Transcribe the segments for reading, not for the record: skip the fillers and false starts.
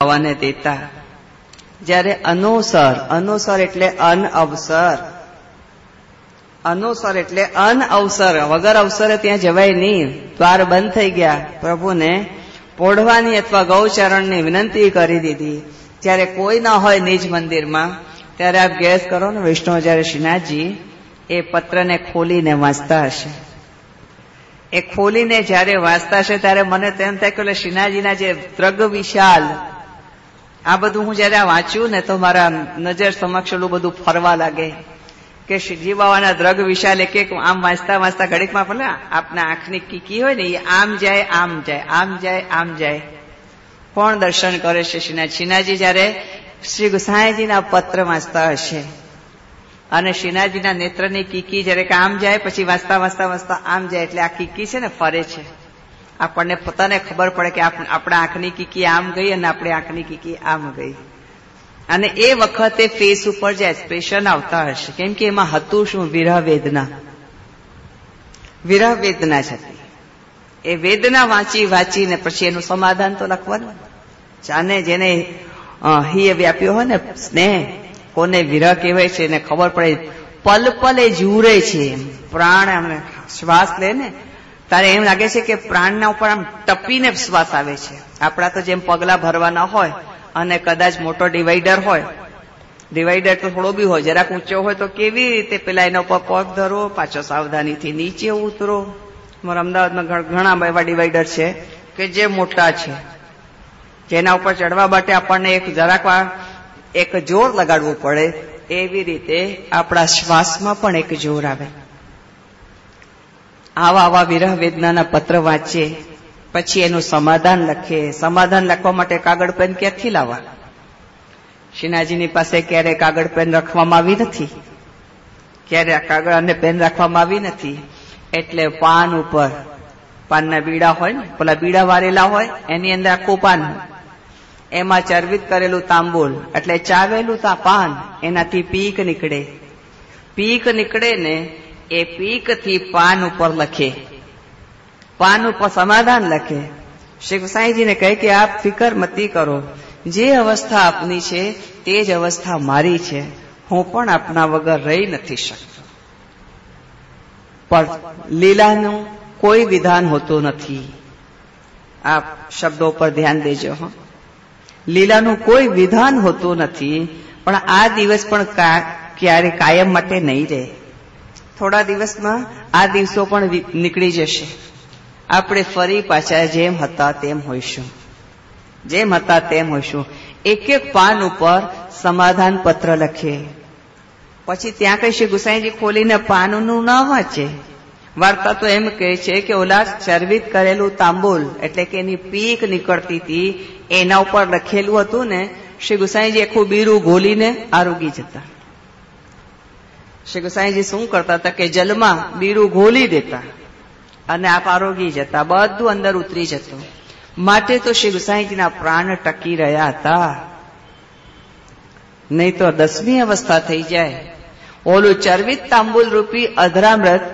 આવવાને દેતા. જ્યારે અનુસર એટલે અનઅવસર, અનુસર એટલે અનઅવસર, વગર અવસરે ત્યાં જવાય નહીં. દ્વાર બંધ થઈ ગયા. પ્રભુને પોઢવાની અથવા ગૌચરણની વિનંતી કરી દીધી. જ્યારે કોઈ ના હોય નિજ મંદિરમાં, ત્યારે આપ ગેસ કરો ને, વૈષ્ણવ જયારે શ્રીનાથજી એ પત્રને ખોલીને વાંચતા હશે, એ ખોલીને જયારે વાંચતા હશે ત્યારે મને તેમ થાય કે શ્રીનાથજીના જે દ્રગ વિશાલ, આ બધું હું જયારે વાંચ્યું ને તો મારા નજર સમક્ષ એટલું બધું ફરવા લાગે કે શ્રીજી બાબાના દ્રગ વિશાલ એક એક આમ વાંચતા વાંચતા ઘડીકમાં ભલે આપના આંખની કીકી હોય ને એ આમ જાય આમ જાય આમ જાય આમ જાય. કોણ દર્શન કરે છે? શ્રીનાથજી જયારે શ્રી ગુસાઈજીના પત્ર વાંચતા હશે અને શ્રીનાથજીના નેત્રની કીકી જયારે આમ જાય પછી વાંચતા વાંચતા વાંચતા આમ જાય એટલે આ કીકી છે ને ફરે છે. આપણને પોતાને ખબર પડે કે આપણા આંખની કીકી આમ ગઈ અને આપણી આંખની કીકી આમ ગઈ. અને એ વખતે ફેસ ઉપર જે એક્સપ્રેશન આવતા હશે, કેમ કે એમાં હતું શું? વિરહ વેદના. વિરહ વેદના જ હતી. એ વેદના વાંચી વાંચીને પછી એનું સમાધાન તો લખવાનું. જાને જેને હિય વ્યાપ્યો હોય ને સ્નેહ, કોને વિરહ કહેવાય છે એને ખબર પડે. પલ પલે જુરે છે. પ્રાણ શ્વાસ લે ને તારે એમ લાગે છે કે પ્રાણના ઉપર આમ ટપીને શ્વાસ આવે છે. આપણા તો જેમ પગલા ભરવાના હોય અને કદાચ મોટો ડિવાઈડર હોય, ડિવાઈડર તો થોડો બી હોય, જરાક ઊંચો હોય તો કેવી રીતે પેલા એના ઉપર પગ ધરો, પાછો સાવધાનીથી નીચે ઉતરો. મારા અમદાવાદમાં ઘણા એવા ડિવાઈડર છે કે જે મોટા છે, જેના ઉપર ચડવા માટે આપણને એક જોર લગાડવું પડે. એવી રીતે આપણા શ્વાસમાં પણ એક જોર આવે. આવા વિરહ વેદનાના પત્ર વાંચીએ, પછી એનું સમાધાન લખે. સમાધાન લખવા માટે કાગળ પેન ક્યાંથી લાવવા? શ્રીનાથજીની પાસે ક્યારે કાગળ પેન રાખવામાં આવી નથી, ક્યારે કાગળ અને પેન રાખવામાં આવી નથી. એટલે પાન ઉપર, પાનના બીડા હોય ને, પેલા બીડા વારેલા હોય, એની અંદર આખું પાન, એમાં ચરવિત કરેલું તાંબુલ એટલે ચાવેલું પાન, એનાથી પીક નીકળે. પીક નીકળે ને એ પીક થી પાન ઉપર લખે, પાન ઉપર સમાધાન લખે. શ્રી ગુસાઈજીને કહે કે આપ ફિકર મતી કરો, જે અવસ્થા આપની છે તે જ અવસ્થા મારી છે. હું પણ આપના વગર રહી નથી શકતો. પણ લીલાનું કોઈ વિધાન હોતું નથી. આપ શબ્દો પર ધ્યાન દેજો. લીલાનું કોઈ વિધાન હોતું નથી. પણ આ દિવસ પણ ક્યારે કાયમ માટે નહીં રહે. થોડા દિવસમાં આ દિવસો પણ નીકળી જશે. આપણે ફરી પાછા જેમ હતા તેમ હોઈશું, જેમ હતા તેમ હોઈશું. એક એક પાન ઉપર સમાધાન પત્ર લખે. પછી ત્યાં કઈ શ્રી ગુસાઈજી ખોલીને પાનનું ના વાંચે. વાર્તા તો એમ કહે છે કે ઓલા ચરવિત કરેલું તાંબુલ એટલે કે એની પીક નીકળતી હતી, એના ઉપર લખેલું હતું ને, શ્રી ગુસાઈજી આખું બીરું ગોલીને આરોગી જતા. શ્રી ગુસાઈજી શું કરતા હતા કે જલમાં બીરું ઘોલી દેતા અને આપ આરોગી જતા, બધું અંદર ઉતરી જતું. માટે તો શ્રી ગુસાઈજીના પ્રાણ ટકી રહ્યા હતા. નહીં તો 10મી અવસ્થા થઈ જાય. ઓલું ચરવિત તાંબુલ રૂપી અધરામૃત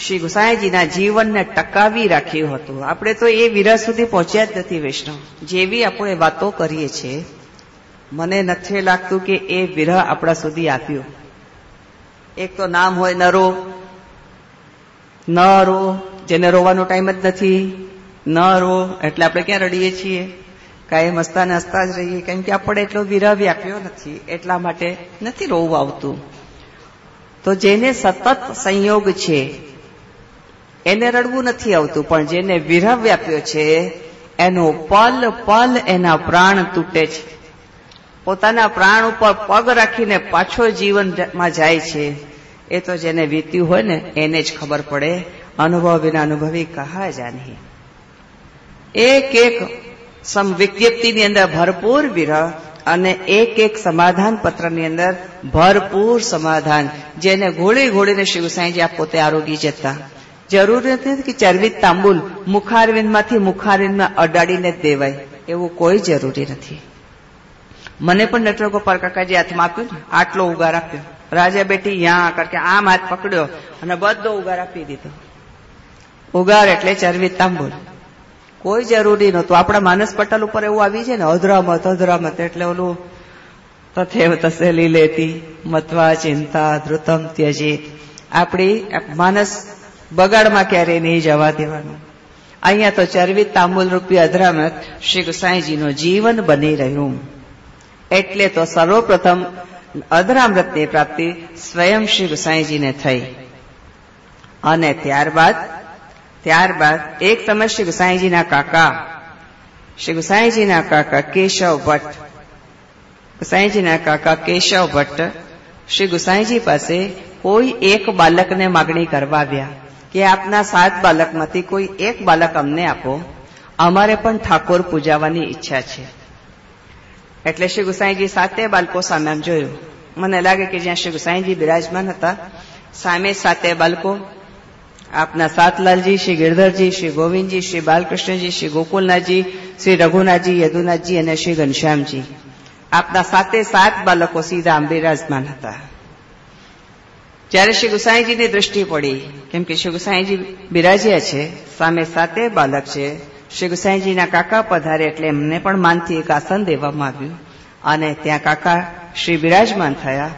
શ્રી ગુસાઈજીના જીવનને ટકાવી રાખ્યું હતું. આપણે તો એ વિરહ સુધી પહોંચ્યા જ નથી. વૈષ્ણવ જેવી આપણે વાતો કરીએ છીએ, મને નથી લાગતું કે એ વિરહ આપણા સુધી આપ્યું. એક તો નામ હોય નરો, ન રો, જેને રોવાનો ટાઈમ જ નથી. ન રો એટલે આપણે ક્યાં રડીએ છીએ? કાયમ હસતા ને હસતા જ રહીએ, કેમ કે આપણે એટલો વિરહ વ્યાપ્યો નથી, એટલા માટે નથી રોવું આવતું. તો જેને સતત સંયોગ છે એને રડવું નથી આવતું, પણ જેને વિરહ વ્યાપ્યો છે એનો પલ પલ એના પ્રાણ તૂટે છે. પોતાના પ્રાણ ઉપર પગ રાખીને પાછો જીવનમાં જાય છે. એ તો જેને વીત્યું હોય ને એને જ ખબર પડે. અનુભવ વિના અનુભવી કહા જાની. એક એક વિજ્ઞપ્તિની અંદર ભરપૂર વિરહ અને એક એક સમાધાન પત્રની અંદર ભરપૂર સમાધાન, જેને ઘોળી ઘોળીને શ્રી ગુસાઈજી આપ પોતે આરોગી જતા. જરૂર નથી કે ચરવિત તાંબુલ મુખારવિંદમાંથી મુખારવિંદમાં અડાડીને જ દેવાય, એવું કોઈ જરૂરી નથી. મને પણ નટવર ગોપાલ કાકાજી હાથમાં આપ્યું, આટલો ઉગાર આપ્યો. રાજા બેટી યાં કરકે આમ હાથ પકડ્યો અને બધો ઉગાર આપી દીધો. ઉગાર એટલે ચરવિત તાંબુલ. કોઈ જરૂરી નહોતું. આપણા માનસ પટલ ઉપર એવું આવી છે ને, અધરામત એટલે ઓલું તથેવ તસે લીલેતી મત્વા ચિંતા ધૃતમ ત્યજેત. આપણી માનસ બગાડમાં ક્યારેય નહીં જવા દેવાનું. અહીંયા તો ચરવિત તાંબુલ રૂપી અધરામત શ્રી ગુસાઈજીનું જીવન બની રહ્યું. એટલે તો સર્વપ્રથમ અધરામૃતની પ્રાપ્તિ સ્વયં શ્રી ગુસાઈજીને થઈ. અને ત્યારબાદ એક સમય શ્રી ગુસાઈજીના કાકા કેશવ ભટ્ટ શ્રી ગુસાઈજી પાસે કોઈ એક બાલકને માગણી કરવા આવ્યા કે આપના 7 બાલકમાંથી કોઈ એક બાલક અમને આપો, અમારે પણ ઠાકોર પૂજાવાની ઈચ્છા છે. એટલે શ્રી ગુસાઈજી 7 બાળકો સામે આમ જોયું. મને લાગે કે જ્યાં શ્રી ગુસાઈજી બિરાજમાન હતા સામે 7 બાળકો, આપના 7 લાલજી, શ્રી ગિરધરજી, શ્રી ગોવિંદજી, શ્રી બાલકૃષ્ણજી, શ્રી ગોકુલનાથજી, શ્રી રઘુનાથજી, યદુનાથજી અને શ્રી ઘનશ્યામજી. આપના 7 બાળકો સીધા આમ બિરાજમાન હતા. જ્યારે શ્રી ગુસાઈજીની દૃષ્ટિ પડી, કેમ કે શ્રી ગુસાઈજી બિરાજ્યા છે, સામે 7 બાળક છે, શ્રી ગુસાઈજીના કાકા પધારે એટલે એમને પણ માનથી એક આસન દેવામાં આવ્યું. અને ત્યાં કાકા શ્રી બિરાજમાન થયા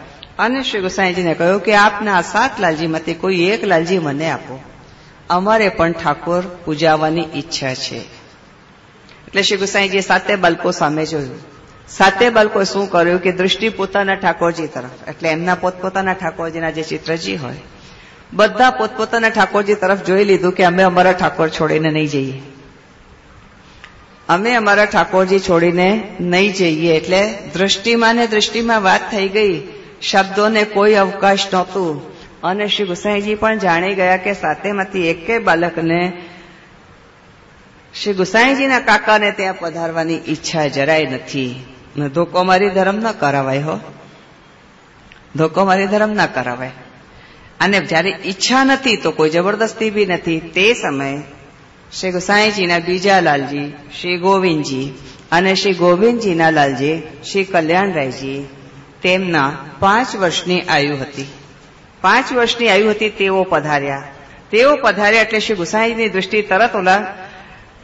અને શ્રી ગુસાઈજીને કહ્યું કે આપના 7 લાલજીમાંથી કોઈ એક લાલજી મને આપો, અમારે પણ ઠાકોર પૂજાવાની ઈચ્છા છે. એટલે શ્રી ગુસાઈજીએ 7 બાળકો સામે જોયું. 7 બાળકોએ શું કર્યું કે દૃષ્ટિ પોતાના ઠાકોરજી તરફ, એટલે એમના પોતપોતાના ઠાકોરજીના જે ચિત્રજી હોય, બધા પોતપોતાના ઠાકોરજી તરફ જોઈ લીધું કે અમે અમારા ઠાકોર છોડીને નહીં જઈએ, અમે અમારા ઠાકોરજી છોડીને નહીં જઈએ. એટલે દૃષ્ટિમાં વાત થઈ ગઈ, શબ્દોને કોઈ અવકાશ નહોતું. અને શ્રી ગુસાઈજી પણ જાણી ગયા કે 7માંથી એકેય બાળકને શ્રી ગુસાઈજીના કાકાને ત્યાં પધારવાની ઈચ્છા જરાય નથી. ધોકો મારી ધર્મ ન કરાવાય હો, ધોકો મારી ધર્મ ના કરાવાય. અને જયારે ઈચ્છા નથી તો કોઈ જબરદસ્તી બી નથી. તે સમયે શ્રી ગુસાઈજીના બીજા લાલજી શ્રી ગોવિંદજી અને શ્રી ગોવિંદજીના લાલજી શ્રી કલ્યાણરાયજી, તેમના 5 વર્ષની આયુ હતી. 5 વર્ષની આયુ હતી તેઓ પધાર્યા એટલે શ્રી ગુસાઈજીની દૃષ્ટિ તરત ઓલા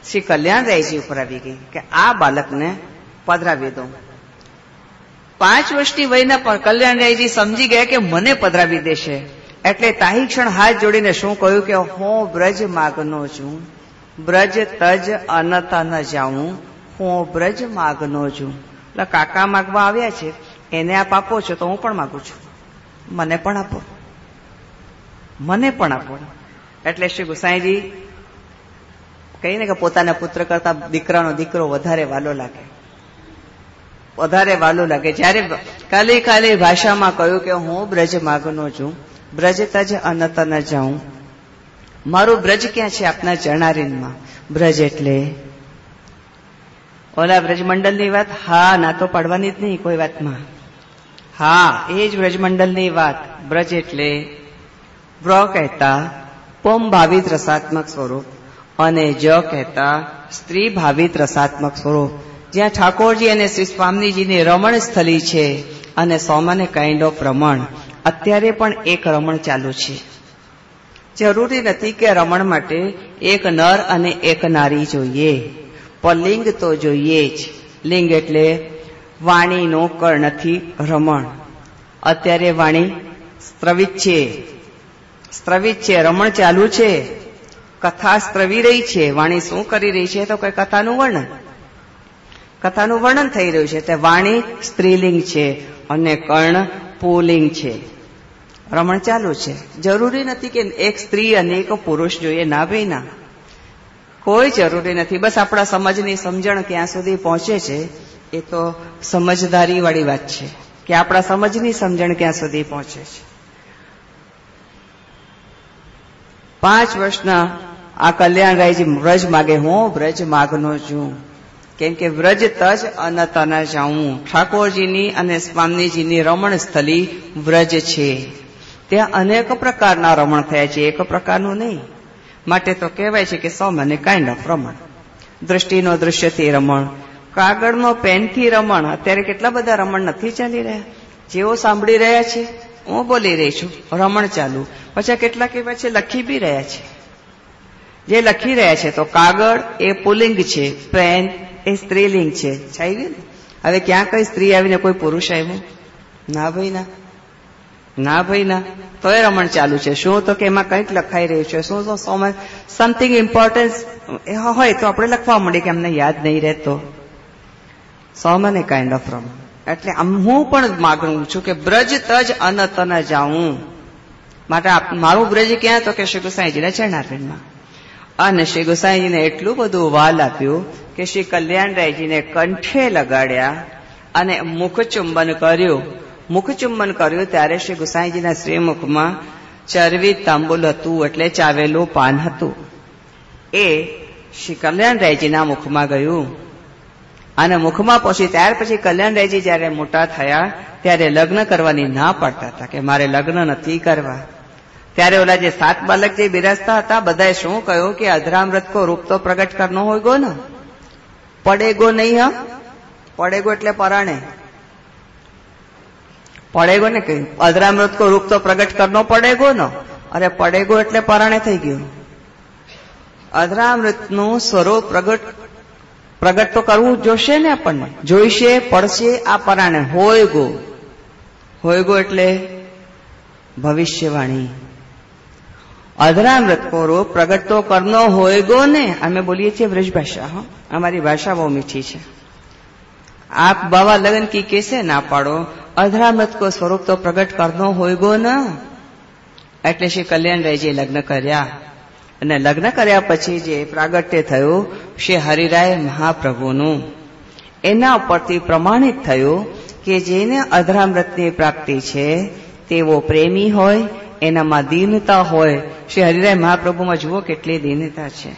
શ્રી કલ્યાણરાયજી ઉપર આવી ગઈ કે આ બાળકને પધરાવી દો. 5 વર્ષની વયના કલ્યાણરાયજી સમજી ગયા કે મને પધરાવી દેશે. એટલે તાહી ક્ષણ હાથ જોડીને શું કહ્યું કે હું બ્રજ માગનો છું, બ્રજ તજ અનત ન જાઉં, હું બ્રજ માગનો છું. એટલે કાકા માગવા આવ્યા છે, એને આપ આપો છો તો હું પણ માગું છું, મને પણ આપો. એટલે શ્રી ગુસાઈજી કહીને કે પોતાના પુત્ર કરતા દીકરાનો દીકરો વધારે વાલો લાગે. જયારે કાલી ભાષામાં કહ્યું કે હું બ્રજ માગનો છું, બ્રજ તજ અનત ન જાઉં, મારું બ્રજ ક્યાં છે? આપના ચરણારીનમાં. બ્રજ એટલે ઓલા બ્રજમંડળની વાત? હા, ના તો પાડવાની જ નહીં કોઈ વાતમાં. હા, એ જ બ્રજમંડળની વાત. બ્રજ એટલે વ્ર કહેતા પમ ભાવિત રસાત્મક સ્વરૂપ અને જ કહેતા સ્ત્રી ભાવિત રસાત્મક સ્વરૂપ, જ્યાં ઠાકોરજી અને શ્રી સ્વામીજીની રમણ સ્થલી છે. અને સોમાને કાઇન્ડ ઓફ રમણ, અત્યારે પણ એક રમણ ચાલુ છે. જરૂરી નથી કે રમણ માટે એક નર અને એક નારી જોઈએ, પણ લિંગ તો જોઈએ જ. લિંગ એટલે વાણીનો કર્ણથી રમણ. અત્યારે વાણી સ્ત્રવિત છે, રમણ ચાલુ છે, કથા સ્ત્રવી રહી છે. વાણી શું કરી રહી છે? તો કોઈ કથાનું વર્ણન થઈ રહ્યું છે. તે વાણી સ્ત્રીલિંગ છે અને કર્ણ પુલ્લિંગ છે. રમણ ચાલુ છે. જરૂરી નથી કે એક સ્ત્રી અને એક પુરુષ જોઈએ, ના ભાઈ ના, કોઈ જરૂરી નથી. બસ આપણા સમજની સમજણ ક્યાં સુધી પહોંચે છે એ તો સમજદારી વાળી વાત છે કે આપણા સમજની સમજણ ક્યાં સુધી પહોંચે છે. 5 વર્ષના આ કલ્યાણરાયજી વ્રજ માગે, હું બ્રજ માગનો છું. કેમ કે વ્રજ તજ અનત ન જાઉં, ઠાકોરજીની અને સ્વામીજીની રમણ સ્થલી વ્રજ છે. ત્યાં અનેક પ્રકારના રમણ થયા છે, એક પ્રકારનું નહીં. માટે તો કહેવાય છે કે સોમાને કાઇન્ડ ઓફ રમણ. દ્રષ્ટિનો દૃશ્યથી રમણ, કાગળનો પેનથી રમણ. અત્યારે કેટલા બધા રમણ નથી ચાલી રહ્યા? જેઓ સાંભળી રહ્યા છે, હું બોલી રહી છું, રમણ ચાલુ. પછી કેટલાક એવા છે લખી બી રહ્યા છે, જે લખી રહ્યા છે તો કાગળ એ પુલ્લિંગ છે, પેન એ સ્ત્રીલિંગ છે. છાઈ ગયું ને? હવે ક્યાં કઈ સ્ત્રી આવીને કોઈ પુરુષ આવ્યું? ના ભાઈ ના, ના ભાઈ ના. તો એ રમણ ચાલુ છે. શું? તો કે એમાં કંઈક લખાઈ રહ્યું છે. શું? તો સમથિંગ ઇમ્પોર્ટન્સ હોય તો આપણે લખવા માંડીએ કે અમને યાદ નહીં રહેતો. સોમને કાઇન્ડ ઓફ રમણ. એટલે હું પણ માગું છું કે બ્રજ તજ અન તન જાઉં. માટે મારું બ્રજ ક્યાં? તો કે શ્રી ગોસાઈજીના ચરણારવિંદમાં. અને શ્રી ગોસાઈજીને એટલું બધું વાલ આપ્યું કે શ્રી કલ્યાણરાયજીને કંઠે લગાડ્યા અને મુખચુંબન કર્યું. મુખચુંબન કર્યું ત્યારે શ્રી ગોસાઈજીના શ્રીમુખમાં ચરવી તાંબુલ હતું, એટલે ચાવેલું પાન હતું. એ શ્રી કલ્યાણરાયજીના મુખમાં ગયું અને મુખમાં પહોંચી. ત્યાર પછી કલ્યાણરાયજી જયારે મોટા થયા ત્યારે લગ્ન કરવાની ના પાડતા હતા કે મારે લગ્ન નથી કરવા. ત્યારે ઓલા જે 7 બાલક જે બિરાજતા હતા બધાએ શું કહ્યું કે અધરામૃત કો રૂપ તો પ્રગટ કરનો હોય ગો ને, પડેગો નહીં. હા, પડેગો એટલે પરાણે. પડેગો ને કહ્યું અધરામૃત કો રૂપ તો પ્રગટ કરનો પડેગો ને. અરે પડેગો એટલે પરાણે થઈ ગયું. અધરામૃતનું સ્વરૂપ પ્રગટ તો કરવું જોશે ને, આપણને જોઈશે, પડશે. આ પરાણે હોય ગો. હોય ગો એટલે ભવિષ્યવાણી. અધરામૃત કો રૂપ પ્રગટ તો કરનો હોય ગો ને. અમે બોલીએ છીએ બ્રજ ભાષા. હા, અમારી ભાષા બહુ મીઠી છે. આપ બાવા લગન કી કેસે ના પાડો, અધરામૃત કો સ્વરૂપ તો પ્રગટ કરનો હોય ગો ના. એટલે શ્રી કલ્યાણરાયજીએ લગ્ન કર્યા અને લગ્ન કર્યા પછી જે પ્રાગટ્ય થયું શ્રી હરિરાય મહાપ્રભુનું, એના ઉપરથી પ્રમાણિત થયું કે જેને અધરામૃતની પ્રાપ્તિ છે તેવો પ્રેમી હોય, એનામાં દીનતા હોય. શ્રી હરિરાય મહાપ્રભુમાં જુઓ કેટલી દીનતા છે.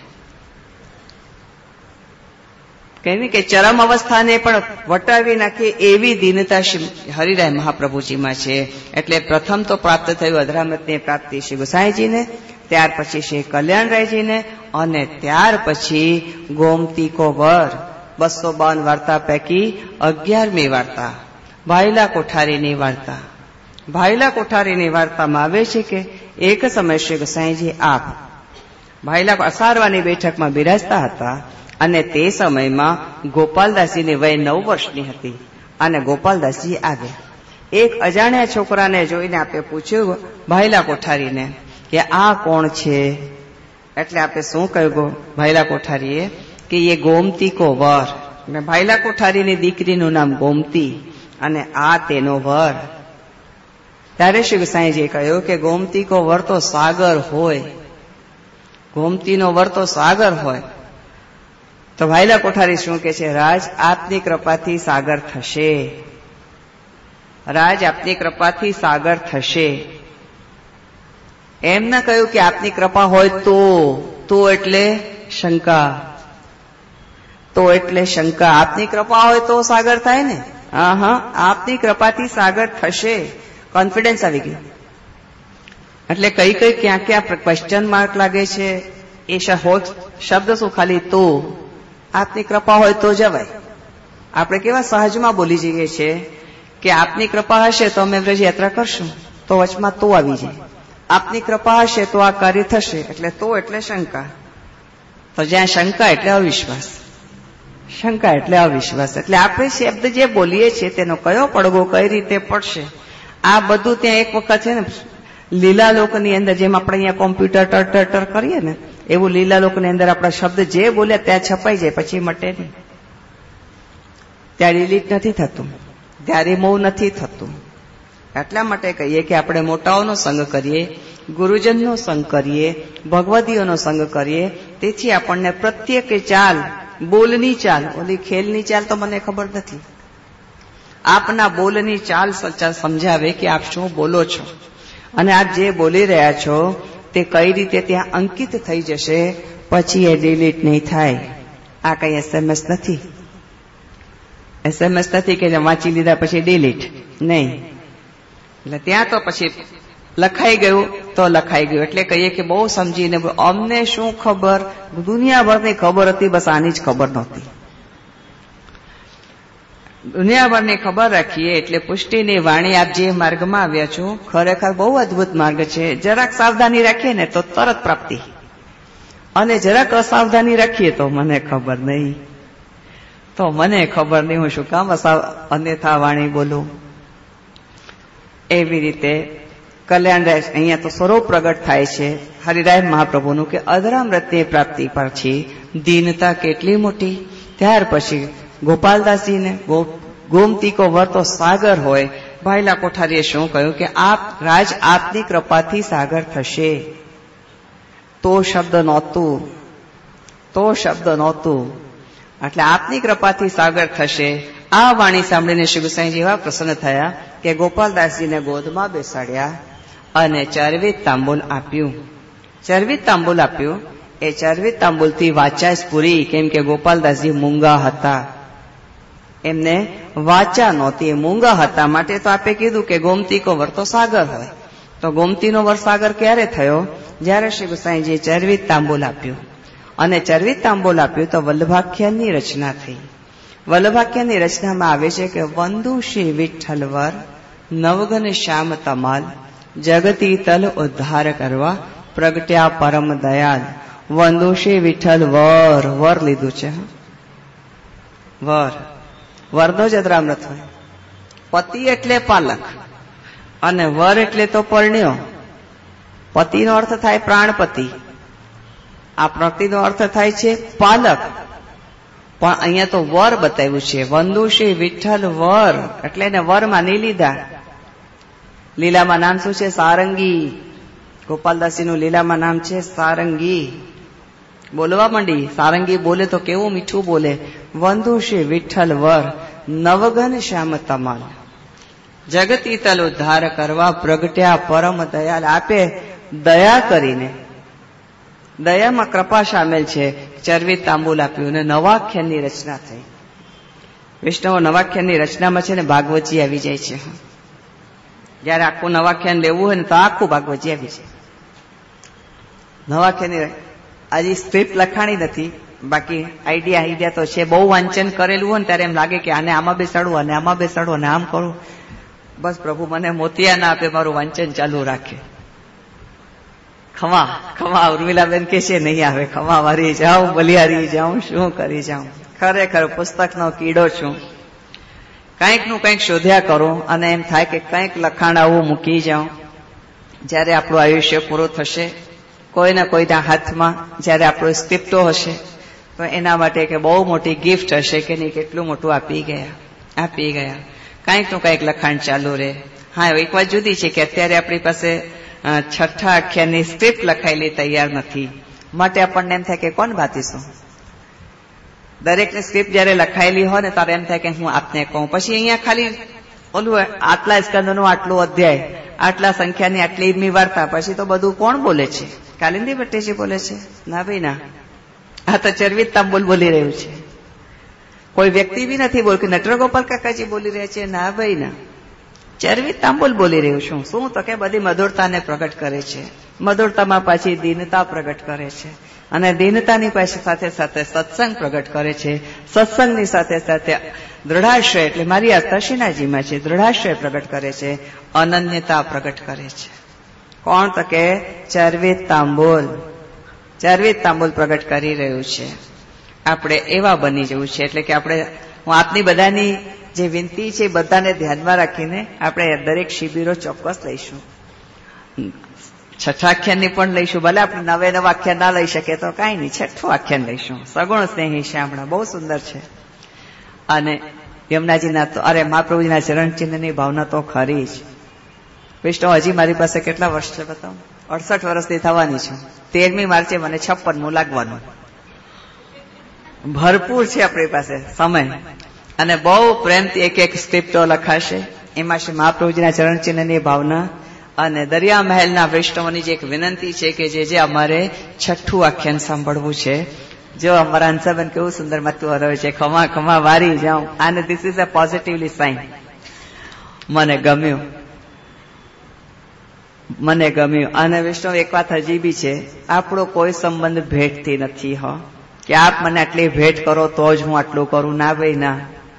કહેવી કે ચરમ અવસ્થાને પણ વટાવી નાખે એવી દીનતા શ્રી હરિરાય મહાપ્રભુજીમાં છે. એટલે પ્રથમ તો પ્રાપ્ત થયું અધરામૃતની પ્રાપ્તિ શ્રી ગોસાઈજીને, ત્યાર પછી શ્રી કલ્યાણરાયજીને, અને ત્યાર પછી ગોમતીકો વર 252 વાર્તા પૈકી 11મી વાર્તા ભાઈલા કોઠારીની વાર્તા. ભાઈલા કોઠારીની વાર્તામાં આવે છે કે એક સમય શ્રી ગોસાઈજી આપ ભાઈલા અસારવાની બેઠકમાં બિરાજતા હતા અને તે સમયમાં ગોપાલદાસજીની વય 9 વર્ષની હતી અને ગોપાલદાસજી આવ્યા. એક અજાણ્યા છોકરાને જોઈને આપે પૂછ્યું ભાઈલા કોઠારીને કે આ કોણ છે? એટલે આપે શું કહ્યું ભાઈલા કોઠારીએ કે એ ગોમતી કો વર. ભાઈલા કોઠારીની દીકરીનું નામ ગોમતી અને આ તેનો વર. ત્યારે શ્રી ગોસાઈજીએ કહ્યું કે ગોમતી કો વર તો સાગર હોય, ગોમતીનો વર તો સાગર હોય. તો ભાઈલા કોઠારી શું કે છે? રાજ આપની કૃપાથી સાગર થશે, રાજ આપની કૃપાથી સાગર થશે. એમ ના કહ્યું કે આપની કૃપા હોય તો એટલે શંકા, તો એટલે શંકા. આપની કૃપા હોય તો સાગર થાય ને. હા, આપની કૃપાથી સાગર થશે. કોન્ફિડન્સ આવી ગયું. એટલે કઈ ક્યાં ક્યાં ક્વેશ્ચન માર્ક લાગે છે એ શબ્દ શું? ખાલી તો. આપની કૃપા હોય તો જવાય. આપણે કેવા સહજમાં બોલી જઈએ છીએ કે આપની કૃપા હશે તો અમે વ્રજ યાત્રા કરશું, તો વચમાં તો આવી જાય. આપની કૃપા હશે તો આ કાર્ય થશે, એટલે તો એટલે શંકા. તો જ્યાં શંકા એટલે અવિશ્વાસ, શંકા એટલે અવિશ્વાસ. એટલે આપણે શબ્દ જે બોલીએ છીએ તેનો કયો પડઘો કઈ રીતે પડશે, આ બધું ત્યાં એક વખત છે ને લીલા લોકની અંદર, જેમ આપણે અહીંયા કોમ્પ્યુટર ટર કરીએ ને એવું લીલા લોકની અંદર આપણા શબ્દ જે બોલ્યા ત્યાં છપાઈ જાય, પછી મટે નહીં. ત્યાં ડિલીટ નથી થતું, ત્યાં રિમૂવ નથી થતું. એટલા માટે કહીએ કે આપણે મોટાઓનો સંગ કરીએ, ગુરુજનનો સંગ કરીએ, ભગવદીઓનો સંગ કરીએ. તેથી આપણને પ્રત્યેક ચાલ, બોલની ચાલ, ઓલી ખેલની ચાલ તો મને ખબર નથી, આપના બોલની ચાલ સમજાવે કે આપ શું બોલો છો અને આપ જે બોલી રહ્યા છો તે કઈ રીતે ત્યાં અંકિત થઈ જશે, પછી એ ડિલીટ નહીં થાય. આ કઈ SMS નથી, SMS નથી કે વાંચી લીધા પછી ડિલીટ નહીં. એટલે ત્યાં તો પછી લખાઈ ગયું તો લખાઈ ગયું. એટલે કહીએ કે બહુ સમજીને, અમને શું ખબર, દુનિયાભરની ખબર હતી, બસ આની જ ખબર નહોતી. દુનિયાભરની ખબર રાખીએ એટલે પુષ્ટિની વાણી. આપ જે માર્ગમાં આવ્યા છો ખરેખર બહુ અદભુત માર્ગ છે. જરાક સાવધાની રાખીએ ને તો તરત પ્રાપ્તિ. અને જરાક અસાવધાની રાખીએ તો મને ખબર નહીં, હું શું કામ અન્યથા વાણી બોલું. એવી રીતે કલ્યાણરાય અહીંયા તો સ્વરૂપ પ્રગટ થાય છે હરિરાય મહાપ્રભુનું કે અધરામૃતની પ્રાપ્તિ પછી દીનતા કેટલી મોટી. ત્યાર પછી ગોપાલદાસજીને ગોમતીકો વર્તો સાગર હોય. ભાઈલા કોઠારીએ શું કહ્યું કે આપ રાજ આપની કૃપાથી સાગર થશે. તો શબ્દ નહોતું એટલે આપની કૃપાથી સાગર થશે. આ વાણી સાંભળીને શ્રી ગુસાઈજી એવા પ્રસન્ન થયા કે ગોપાલદાસજીને ગોદમાં બેસાડ્યા અને ચરવિત તાંબુલ આપ્યું. એ ચરવિત તાંબુલથી વાચા સ્ફુરી, કેમ કે ગોપાલદાસજી મૂંગા હતા, એમને વાચા નહોતી, મૂંગા હતા. માટે તો આપે કીધું કે ગોમતી કો વર તો સાગર હોય. તો ગોમતીનો વર સાગર ક્યારે થયો? જ્યારે શ્રી ગુસાઈજીએ ચરવિત તાંબુલ આપ્યું. અને ચરવિત તાંબુલ આપ્યું તો વલ્લભાખ્યાનની રચના થઈ. વલ્લભાખ્યાનની રચનામાં આવે છે કે વંદુ શ્રી વિઠ્ઠલ વર નવગન શ્યામ તમાલ જગતી તલ ઉદ્ધાર કરવા પ્રગટ્યા પરમ દયાલ. વંદુ શ્રી વિઠ્ઠલ વર લીધું છે. વરનો જ અધરામૃત હોય. પતિ એટલે પાલક અને વર એટલે તો પરણ્યો. પતિનો અર્થ થાય પ્રાણપતિ, આ પ્રતિનો અર્થ થાય છે પાલક. પણ અહીંયા તો વર બતાવ્યું છે. વંદુ શ્રી વિઠ્ઠલ વર એટલે એને વર માની લીધા. લીલામાં નામ શું છે? સારંગી. ગોપાલદાસીનું લીલામાં નામ છે સારંગી. બોલવા માંડી. સારંગી બોલે તો કેવું મીઠું બોલે. વંદુ શ્રી વિઠ્ઠલ વર નવગન શ્યામ તમાલ જગતી તલ ઉદ્ધાર કરવા પ્રગટ્યા પરમ દયાલ. આપે દયા કરીને, દયામાં કૃપા સામેલ છે. ચરવિત તાંબુલ આપ્યું અને નવાખ્યાનની રચના થઈ. વૈષ્ણવો નવાખ્યાનની રચનામાં છે ને ભાગવતજી આવી જાય છે. જયારે આખું નવાખ્યાન લેવું હોય ને તો આખું ભાગવતજી આવી જાય. નવાખ્યાનની આજે સ્ક્રિપ્ટ લખાણી નથી, બાકી આઈડિયા તો છે. બહુ વાંચન કરેલું હોય ને ત્યારે એમ લાગે કે આને આમાં બેસાડવું અને આમાં બેસાડવું અને આમ કરું. બસ પ્રભુ મને મોતિયા ના આપે, મારું વાંચન ચાલુ રાખે. ખમા ઉર્મિલાબેન કે છે નહીં આવે. ખમા વારી જાઉં, બલિહારી જાઉં, શું કરી જાઉં. ખરેખર પુસ્તકનો કીડો છું. કંઈકનું કંઈક શોધ્યા કરું અને એમ થાય કે કંઈક લખાણ આવું મૂકી જાઉં. જ્યારે આપણું આયુષ્ય પૂરું થશે, કોઈના કોઈના હાથમાં જ્યારે આપણો સ્ક્રિપ્ટો હશે તો એના માટે કે બહુ મોટી ગિફ્ટ હશે કે નહીં, કેટલું મોટું આપી ગયા. કંઈકનું કંઈક લખાણ ચાલુ રહે. હા, એક વાત જુદી છે કે અત્યારે આપણી પાસે છઠ્ઠા આખ્યાનની સ્ક્રિપ્ટ લખાયેલી તૈયાર નથી. માટે આપણને એમ થાય કે કોણ વાંચીશું. દરેકની સ્ક્રિપ્ટ જયારે લખાયેલી હોય ને ત્યારે એમ થાય કે હું આપને કહું. પછી અહીંયા ખાલી ઓલું આટલા સ્કંદનું આટલું અધ્યાય, આટલા સંખ્યાની આટલી ઈમી વાર્તા, પછી તો બધું કોણ બોલે છે? કાલિંદી ભટ્ટેજી બોલે છે? ના ભાઈ ના, આ તો ચરવિત તાંબુલ બોલી રહ્યું છે. કોઈ વ્યક્તિ બી નથી બોલતું. નટરગોપાલ કાકાજી બોલી રહ્યા છે? ના ભાઈ ના, ચરવિત તાંબુલ બોલી રહ્યું છું. શું તો કે બધી મધુરતાને પ્રગટ કરે છે. મધુરતામાં પાછી દીનતા પ્રગટ કરે છે અને દીનતાની પાછી સાથે સાથે સત્સંગ પ્રગટ કરે છે. સત્સંગની સાથે સાથે દ્રઢાશ્રય એટલે મારી આ તશીનાજીમાં છે, દ્રઢાશ્રય પ્રગટ કરે છે, અનન્યતા પ્રગટ કરે છે. કોણ તો કે ચરવિત તાંબુલ પ્રગટ કરી રહ્યું છે. આપણે એવા બની જવું છે. એટલે કે હું આપની બધાની જે વિનંતી છે બધાને ધ્યાનમાં રાખીને આપણે દરેક શિબિરો ચોક્કસ લઈશું. છઠ્ઠા આખ્યાનની પણ લઈશું. ભલે આપણે નવે આખ્યાન ના લઈ શકીએ તો કાંઈ નહીં, છઠ્ઠું આખ્યાન લઈશું. સગુણ સ્નેહી શ્યામળા બહુ સુંદર છે. અને યમુનાજીના તો મહાપ્રભુજીના ચરણચિહ્નની ભાવના તો ખરી જ. વિષ્ણુ હજી મારી પાસે કેટલા વર્ષ છે બતાવો? 68 વર્ષની થવાની છું. 13મી માર્ચે મને 56મું લાગવાનું. ભરપૂર છે આપણી પાસે સમય અને બહુ પ્રેમથી એક સ્ક્રિપ્ટો લખાશે. એમાં શ્રી મહાપ્રભુજીના ચરણચિહ્નની ભાવના અને દરિયા મહેલના વૈષ્ણવની જે એક વિનંતી છે કે જે અમારે છઠ્ઠું આખ્યાન સાંભળવું છે. જો અમારા હંસાબેન કેવું સુંદર માતું હરવે છે, ખમા વારી જાઉં. અને this is a positively sign. મને ગમ્યું. અને વિષ્ણુ એક વાત હજી બી છે, આપણો કોઈ સંબંધ ભેટથી નથી હો કે આપ મને આટલી ભેટ કરો તો જ હું આટલું કરું. ના ભાઈ ના,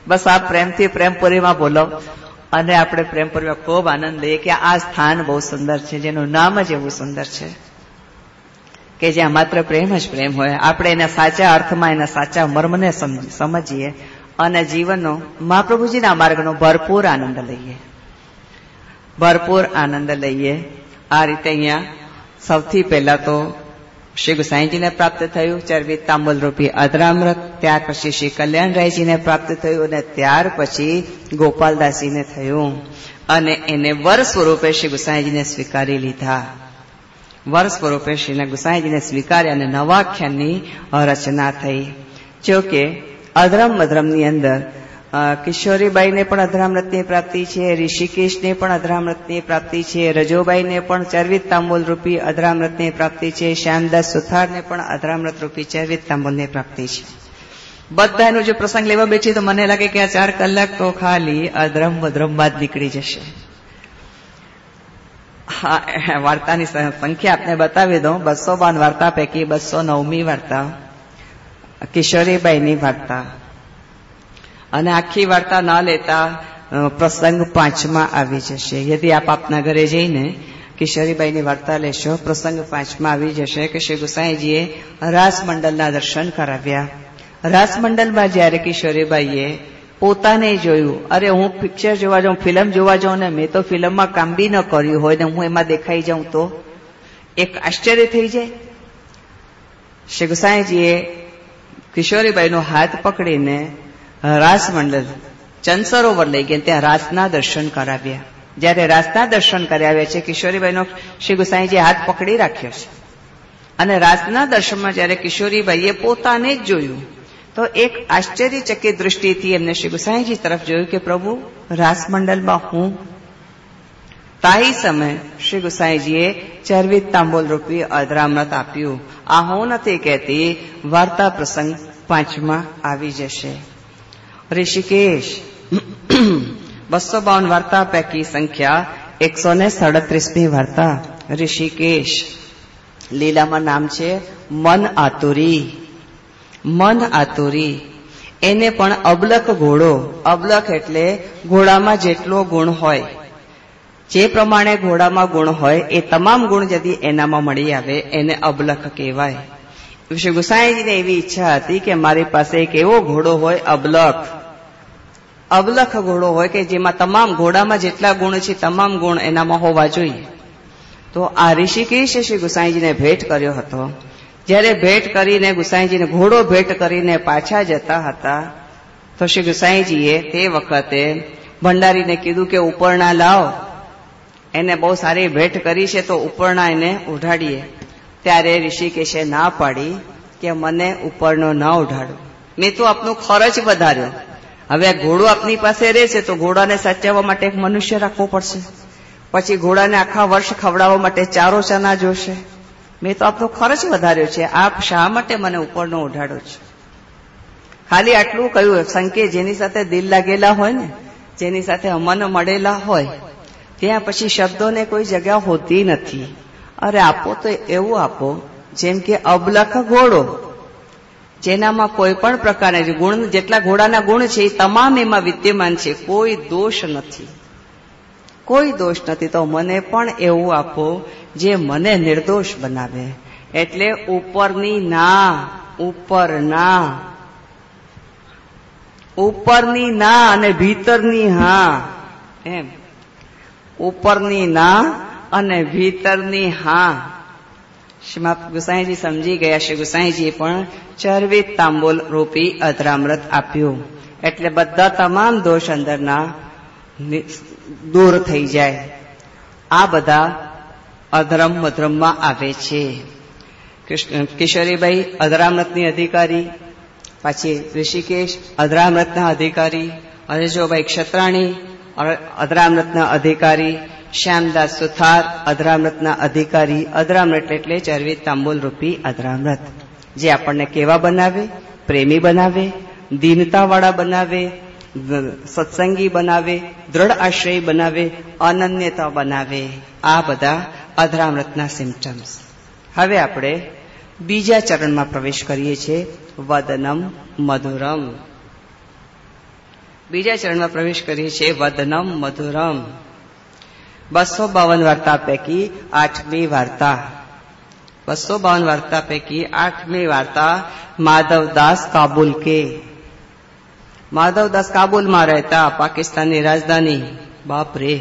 બસ આપ પ્રેમથી પ્રેમપુરીમાં બોલો અને આપણે પ્રેમપુરીમાં ખૂબ આનંદ લઈએ કે આ સ્થાન બહુ સુંદર છે, જેનું નામ જ એવું સુંદર છે કે જ્યાં માત્ર પ્રેમ જ પ્રેમ હોય. આપણે એના સાચા અર્થમાં એના સાચા મર્મને સમજીએ અને જીવનનો મહાપ્રભુજીના માર્ગનો ભરપૂર આનંદ લઈએ. ભરપૂર આનંદ લઈએ. આ રીતે અહીંયા સૌથી પહેલા તો શ્રી ગુસાઈજીને પ્રાપ્ત થયું ચરવિત તાંબુલ રૂપી અધરામૃત. ત્યાર પછી શ્રી કલ્યાણરાયજીને પ્રાપ્ત થયું અને ત્યાર પછી ગોપાલદાસજીને થયું અને એને વર સ્વરૂપે શ્રી ગુસાઈજીને સ્વીકારી લીધા. વર સ્વરૂપે શ્રી ગુસાઈજીને સ્વીકાર્યા અને નવાખ્યાનની રચના થઈ. જોકે અધરમ મધરમની અંદર કિશોરીબાઈને પણ અધરામૃતની પ્રાપ્તિ છે, ઋષિકેશને પણ અધરામૃતની પ્રાપ્તિ છે, રજોબાઈને પણ ચરવિત તાંબુલ રૂપી અધરામૃતની પ્રાપ્તિ છે, શ્યામદાસ સુથારને પણ અધરામૃત રૂપી ચરવિત તાંબુલની પ્રાપ્તિ છે. બધાનો જો પ્રસંગ લેવા બેઠી તો મને લાગે કે આ 4 કલાક તો ખાલી અધરમ મધરમમાં જ નીકળી જશે. હા, વાર્તાની સંખ્યા આપને બતાવી દઉં. 252 વાર્તા પૈકી 209મી વાર્તા કિશોરીબાઈની વાર્તા અને આખી વાર્તા ન લેતા પ્રસંગ 5માં આવી જશે. યદિ આપ આપના ઘરે જઈને કિશોરીબાઈની વાર્તા લેશો, પ્રસંગ 5માં આવી જશે કે શ્રી ગુસાઈજીએ રાસમંડલના દર્શન કરાવ્યા. રાસમંડલમાં જયારે કિશોરીબાઈએ પોતાને જોયું, અરે હું પિક્ચર જોવા જાઉં, ફિલ્મ જોવા જાઉં ને મેં તો ફિલ્મમાં કામ બી ન કર્યું હોય ને હું એમાં દેખાઈ જાઉં તો એક આશ્ચર્ય થઈ જાય. શ્રી ગુસાઈજીએ કિશોરીબાઈનો હાથ પકડીને રાસમંડલ ચંદ-સરોવર લઈ ગયા, ત્યાં રાસના દર્શન કરાવ્યા. જયારે રાસના દર્શન કરાવ્યા છે, કિશોરીબાઈનો શ્રી ગુસાઈજીએ હાથ પકડી રાખ્યો છે અને રાસના દર્શનમાં જયારે કિશોરીબાઈએ પોતાને જ જોયું તો એક આશ્ચર્યચકિત દૃષ્ટિથી એમને શ્રી ગુસાઈજી તરફ જોયું કે પ્રભુ રાસમંડલમાં હું. તાહી સમય શ્રી ગુસાઈજીએ ચરવિત તાંબુલ રૂપી અધરામૃત આપ્યું. આ હું નથી કહેતી, વાર્તા પ્રસંગ 5માં આવી જશે. ઋષિકેશ 252 વાર્તા પૈકી સંખ્યા 137મી વાર્તા ઋષિકેશ. લીલામાં નામ છે મન આતુરી. મન આતુરી એને પણ અબલખ ઘોડો. અબલખ એટલે ઘોડામાં જેટલો ગુણ હોય, જે પ્રમાણે ઘોડામાં ગુણ હોય એ તમામ ગુણ ଯଦି એનામાં મળી આવે એને અબલખ કહેવાય. શ્રી ગુસાઈજીને એવી ઈચ્છા હતી કે મારી પાસે એક એવો ઘોડો હોય અબલખ. અબલખ ઘોડો હોય કે જેમાં તમામ ઘોડામાં જેટલા ગુણ છે તમામ ગુણ એનામાં હોવા જોઈએ. તો આ ઋષિકેશે શ્રી ગુસાઈજીને ભેટ કર્યો હતો. જ્યારે ભેટ કરીને ગુસાઈજીને ઘોડો ભેટ કરીને પાછા જતા હતા તો શ્રી ગુસાઈજીએ તે વખતે ભંડારીને કીધું કે ઉપરણા લાવો, એને બહુ સારી ભેટ કરી છે તો ઉપરણા એને ઉઢાડીએ. ત્યારે ઋષિકેશે ના પાડી કે મને ઉપરનો ન ઉઢાડો, મેં તો આપનો ખર્ચ વધાર્યો. હવે આ ઘોડો આપની પાસે રહેશે તો ઘોડાને સાચવવા માટે એક મનુષ્ય રાખવો પડશે, પછી ઘોડાને આખા વર્ષ ખવડાવવા માટે ચારો ચાના જોશે. મેં તો આપનો ખર્ચ વધાર્યો છે, આપ શા માટે મને ઉપરનો ઉઢાડો છે? ખાલી આટલું કહ્યું. સંકે જેની સાથે દિલ લાગેલા હોય ને, જેની સાથે મન મળેલા હોય, ત્યાં પછી શબ્દોને કોઈ જગ્યા હોતી નથી. અરે આપો તો એવું આપો જેમ કે અબલખ ઘોડો, જેનામાં કોઈ પણ પ્રકારના ગુણ, જેટલા ઘોડાના ગુણ છે એ તમામ એમાં વિદ્યમાન છે, કોઈ દોષ નથી, કોઈ દોષ નથી. તો મને પણ એવું આપો જે મને નિર્દોષ બનાવે. એટલે ઉપરની ના, ઉપરના, ઉપરની ના અને ભીતરની હા, એમ ઉપરની ના અને ભીતરની હા. શ્રીમદ ગુસાઈજી સમજી ગયા. શ્રી ગુસાઈજી પણ ચરવિત તાંબુલ રૂપી અધરામૃત આપ્યું એટલે બધા તમામ દોષ અંદરના દૂર થઈ જાય. આ બધા અધરમ મધરમમાં આવે છે. કિશોરીબાઈ અધરામૃતની અધિકારી, પછી ઋષિકેશ અધરામૃતના અધિકારી, અરેજોબાઈ ક્ષત્રાણી અધરામૃતના અધિકારી, શ્યામદાસ સુથાર અધરામૃતના અધિકારી. અધરામૃત એટલે ચરવિત તાંબુલ રૂપી અધરામૃત, જે આપણને કેવા બનાવે? પ્રેમી બનાવે, દીનતાવાળા બનાવે, સત્સંગી બનાવે, દ્રઢ આશ્રય બનાવે, અનન્યતા બનાવે. આ બધા અધરામૃતના સિમ્પટમ્સ. હવે આપણે બીજા ચરણમાં પ્રવેશ કરીએ છીએ, વદનમ મધુરમ. બીજા ચરણમાં પ્રવેશ કરીએ છીએ, વદનમ મધુરમ. 252 વાર્તા પૈકી 8મી વાર્તા 252 વાર્તા પૈકી 8મી વાર્તા માધવદાસ કાબુલ કે. માધવદાસ કાબુલમાં રહેતા, પાકિસ્તાનની રાજધાની. બાપરે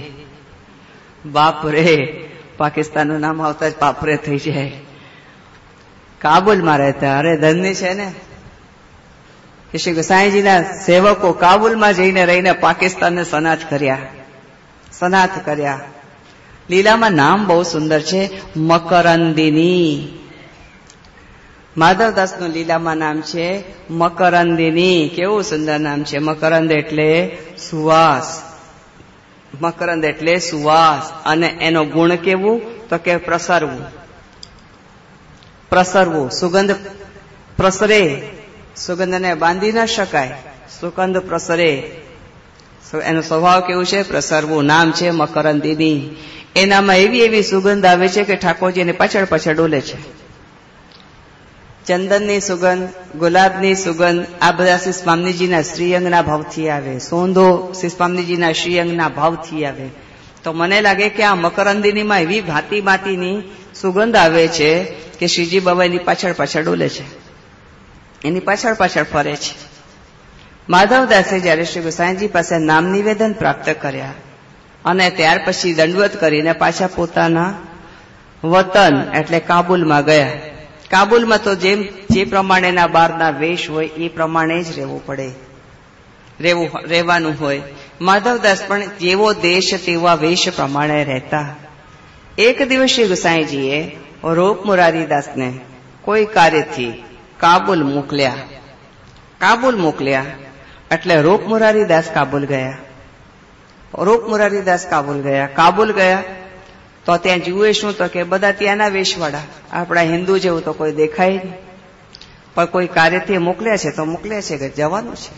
બાપરે, પાકિસ્તાનનું નામ આવતા જ બાપરે થઈ જાય. કાબુલમાં રહેતા. અરે ધનની છે ને કે શ્રી ગોસાઈજીના સેવકો કાબુલમાં જઈને રહીને પાકિસ્તાનને સનાથ કર્યા. લીલામાં નામ બહુ સુંદર છે, મકરંદિની. માધવદાસનું લીલામાં નામ છે મકરંદિની. કેવું સુંદર નામ છે. મકરંદ એટલે સુવાસ. મકરંદ એટલે સુવાસ. અને એનો ગુણ કેવું? તો કે પ્રસરવું. સુગંધ પ્રસરે. સુગંધને બાંધી ન શકાય. સુગંધ પ્રસરે. એનો સ્વભાવ કેવું છે? પ્રસરવું. નામ છે મકરંદિની. એનામાં એવી સુગંધ આવે છે કે ઠાકોરજીને પાછળ ડોલે છે. ચંદનની સુગંધ, ગુલાબની સુગંધ, આ બધા શ્રી સ્વામીજીના શ્રીઅંગના ભાવથી આવે. સોંધો શ્રી સ્વામીજીના શ્રીઅંગના ભાવથી આવે. તો મને લાગે કે આ મકરંદિનીમાં એવી ભાંતિની સુગંધ આવે છે કે શ્રીજી બાબા એની પાછળ ડોલે છે, એની પાછળ ફરે છે. માધવદાસે જયારે શ્રી ગોસાઈજી પાસે નામ નિવેદન પ્રાપ્ત કર્યા અને ત્યાર પછી દંડવત કરીને પાછા પોતાના વતન એટલે કાબુલમાં ગયા. કાબુલમાં તો જે પ્રમાણેના બહારના વેશ હોય એ પ્રમાણે જ રહેવાનું હોય. માધવદાસ પણ જેવો દેશ તેવા વેશ પ્રમાણે રહેતા. એક દિવસ શ્રી ગોસાઈજીએ રૂપ મુરારીદાસને કોઈ કાર્યથી કાબુલ મોકલ્યા. એટલે રૂપ મુરારીદાસ કાબુલ ગયા. તો ત્યાં જુએ શું? તો કે બધા ત્યાંના વેશવાળા. આપણા હિન્દુ જેવું તો કોઈ દેખાય નહીં. પણ કોઈ કાર્યથી મોકલ્યા છે તો મોકલ્યા છે કે જવાનું છે.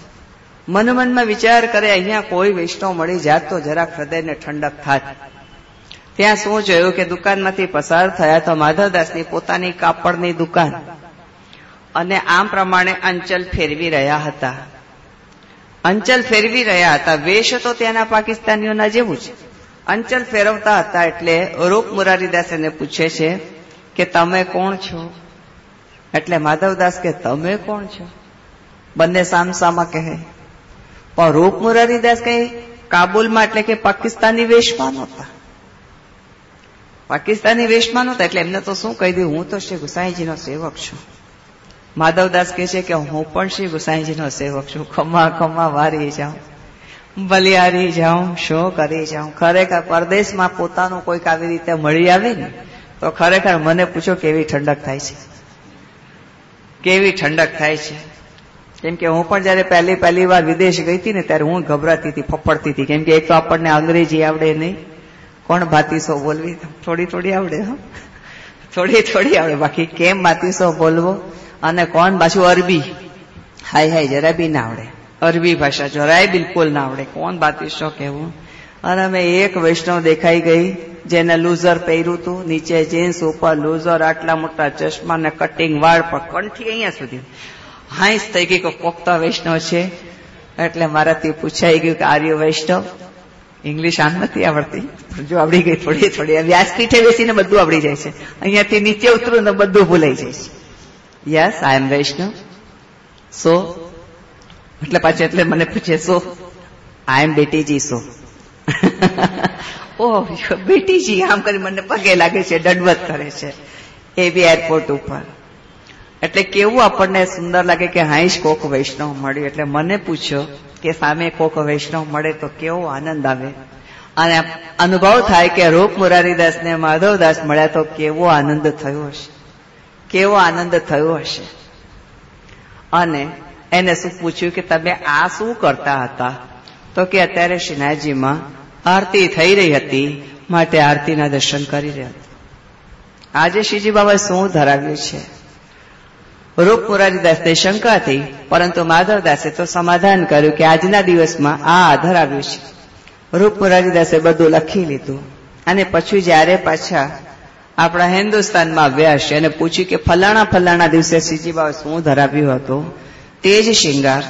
મનમાં વિચાર કરે, અહીંયા કોઈ વૈષ્ણવ મળી જાત તો જરાક હૃદયને ઠંડક થાત. ત્યાં શું જોયું કે દુકાનમાંથી પસાર થયા તો માધવદાસની પોતાની કાપડની દુકાન, અને આમ પ્રમાણે અંચલ ફેરવી રહ્યા હતા. વેશ તો ત્યાંના પાકિસ્તાનીઓના જેવું છે. અંચલ ફેરવતા હતા. એટલે રૂપ મુરારીદાસ એને પૂછે છે કે તમે કોણ છો? એટલે માધવદાસ કે તમે કોણ છો? બંને સામસામા કહે. પણ રૂપ મુરારીદાસ કહે કાબુલમાં એટલે કે પાકિસ્તાની વેશમાં નહોતા. એટલે એમને તો શું કહી દઉં, હું તો શ્રી ગોસાઈજીનો સેવક છું. માધવદાસ કહે છે કે હું પણ શ્રી ગોસાઈજીનો સેવક છું. ખમા વારી જાઉં, બલિયારી જાઉં, શું કરી જાઉં. ખરેખર પરદેશમાં પોતાનું કોઈક આવી રીતે મળી આવે ને તો ખરેખર મને પૂછો કેવી ઠંડક થાય છે. કેમ કે હું પણ જયારે પહેલી વાર વિદેશ ગઈ હતી ને ત્યારે હું ગભરાતી હતી, ફફડતી હતી. કેમ કે એક તો આપણને અંગ્રેજી આવડે નહીં. કોણ ભાતીસો બોલવી? થોડી આવડે. થોડી આવડે. બાકી કેમ ભાતીસો બોલવો? અને કોણ પાછું અરબી? હાય જરા બી ના આવડે. અરબી ભાષા જરાય બિલકુલ ના આવડે. કોણ ભાતીસો કહેવું? અને અમે એક વૈષ્ણવ દેખાઈ ગઈ જેને લૂઝર પહેર્યું હતું, નીચે જીન્સ, ઉપર લૂઝર, આટલા મોટા ચશ્મા ને કટિંગ વાળ, પણ કંઠી અહીંયા સુધી. હાઈસ થઈ ગઈ કે પોખતા વૈષ્ણવ છે. એટલે મારાથી પૂછાઈ ગયું કે આર્ય વૈષ્ણવ? ઇંગ્લિશ આમ નથી આવડતી, જો આવડી ગઈ થોડી. વ્યાસપીઠે બેસીને બધું આવડી જાય છે. અહીંયાથી નીચે ઉતરું ને બધું ભૂલાઈ જાય છે. યસ, આઈ એમ વૈષ્ણવ. સો એટલે પાછું એટલે મને પૂછે સો આઈ એમ બેટીજી. સો ઓહ બેટીજી, આમ કરી મને પગે લાગે છે, દંડવત કરે છે. એ બી એરપોર્ટ ઉપર. એટલે કેવું આપણને સુંદર લાગે કે હાઈશ કોક વૈષ્ણવ મળ્યું. એટલે મને પૂછ્યો કે સામે કોક વૈષ્ણવ મળે તો કેવો આનંદ આવે. અને અનુભવ થાય કે રૂપ મુરારીદાસ ને માધવદાસ મળ્યા તો કેવો આનંદ થયો હશે. અને એને શું પૂછ્યું કે તમે આ શું કરતા હતા? તો કે અત્યારે શ્રીનાથજીમાં આરતી થઈ રહી હતી, માટે આરતીના દર્શન કરી રહ્યા હતા. આજે શ્રીજી બાબાએ શું ધરાવ્યું છે? રૂપ મુરારીદાસને શંકા થઈ, પરંતુ માધવદાસે તો સમાધાન કર્યું કે આજના દિવસમાં આ ધરાવ્યું છે. રૂપ મુરારીદાસે બધું લખી લીધું. અને પછી જયારે પાછા આપણા હિન્દુસ્તાનમાં આવ્યા છે અને પૂછ્યું કે ફલાણા દિવસે શ્રીજી બાબાએ શું ધરાવ્યું હતું, તે જ શિંગાર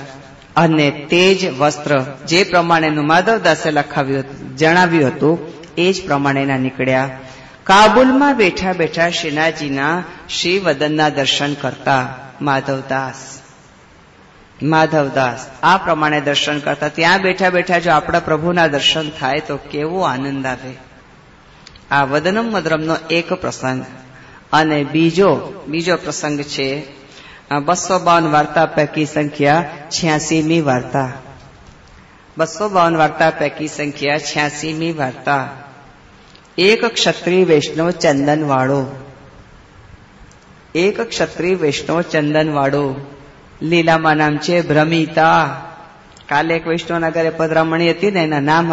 અને તે જ વસ્ત્ર જે પ્રમાણેનું માધવદાસે જણાવ્યું હતું એ જ પ્રમાણેના નીકળ્યા. કાબુલમાં બેઠા શ્રીનાથજીના શ્રી વદનના દર્શન કરતા માધવદાસ આ પ્રમાણે દર્શન કરતા. ત્યાં બેઠા બેઠા જો આપણા પ્રભુના દર્શન થાય તો કેવો આનંદ આવે. આ વદનમ મધુરમનો એક પ્રસંગ. અને બીજો પ્રસંગ છે 252 વાર્તા પૈકી સંખ્યા 86મી વાર્તા. 252 વાર્તા પૈકી સંખ્યા 86મી વાર્તા. એક ક્ષત્રિય વૈષ્ણવ ચંદનવાળો લીલામાં નામ છે ભ્રમિતા. કાલે એક વૈષ્ણવના ઘરે પધરામણી હતી ને, એના નામ